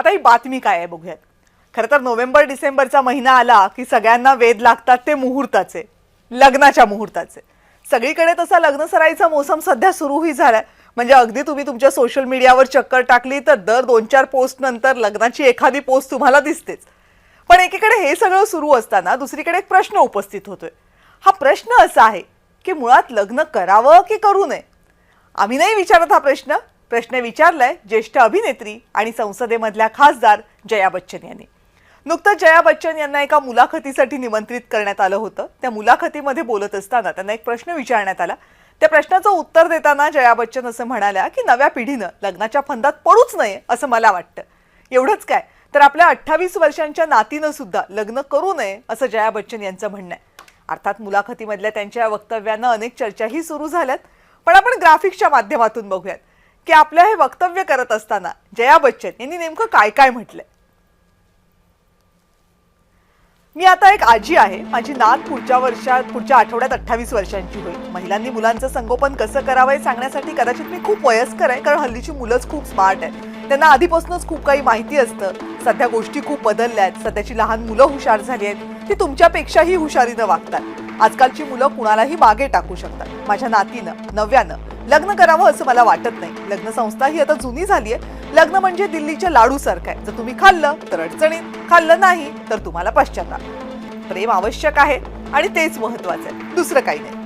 आता ही बातमी काय आहे बघूयात. खरं तर नोव्हेंबर डिसेंबरचा महिना आला की सगळ्यांना वेध लागतात ते मुहूर्ताचे, लग्नाच्या मुहूर्ताचे. सगळीकडे तसा लग्न सराईचा मोसम सध्या सुरूही झालाय. म्हणजे अगदी तुम्ही तुमच्या सोशल मीडियावर चक्कर टाकली तर दर 2-4 पोस्ट नंतर लग्नाची एखादी पोस्ट तुम्हाला दिसतेच. पण एकीकडे हे सगळं सुरू असताना दुसरीकडे एक प्रश्न उपस्थित होतोय. हा प्रश्न असा आहे की मुळात लग्न करावं की करू नये. आम्ही नाही विचारत हा प्रश्न विचारलाय ज्येष्ठ अभिनेत्री आणि संसदेमधल्या खासदार जया बच्चन यांनी. नुकतंच जया बच्चन यांना एका मुलाखतीसाठी निमंत्रित करण्यात आलं होतं. त्या मुलाखतीमध्ये बोलत असताना त्यांना एक प्रश्न विचारण्यात आला. त्या प्रश्नाचं उत्तर देताना जया बच्चन असं म्हणाल्या की नव्या पिढीनं लग्नाच्या फंदात पडूच नये असं मला वाटतं. एवढंच काय तर आपल्या 28 वर्षांच्या नातीनं सुद्धा लग्न करू नये असं जया बच्चन यांचं म्हणणं आहे. अर्थात मुलाखतीमधल्या त्यांच्या वक्तव्यानं अनेक चर्चाही सुरू झाल्यात. पण आपण ग्राफिक्सच्या माध्यमातून बघूयात की आपलं हे वक्तव्य करत असताना जया बच्चन यांनी नेमकं काय काय म्हटलंय. मी आता एक आजी आहे. माझी नात पुढच्या आठवड्यात 28 वर्षांची होईल. महिलांनी मुलांचं संगोपन कसं करावं हे सांगण्यासाठी कदाचित मी खूप वयस्कर आहे, कारण हल्लीची मुलंच खूप स्मार्ट आहेत. त्यांना आधीपासूनच खूप काही माहिती असतं. सध्या गोष्टी खूप बदलल्या आहेत. सध्याची लहान मुलं हुशार झाली आहेत. ती तुमच्यापेक्षाही हुशारीनं वागतात. आजकालची मुलं कुणालाही मागे टाकू शकतात. माझ्या नातीनं नव्यानं लग्न करावं असं मला वाटत नाही. लग्न संस्था ही आता जुनी झाली आहे. लग्न म्हणजे दिल्लीच्या लाडू सारखं आहे. जर तुम्ही खाल्लं तर अडचणीत, खाल्लं नाही तर तुम्हाला पश्चाताप. प्रेम आवश्यक आहे आणि तेच महत्वाचं आहे, दुसरं काही नाही.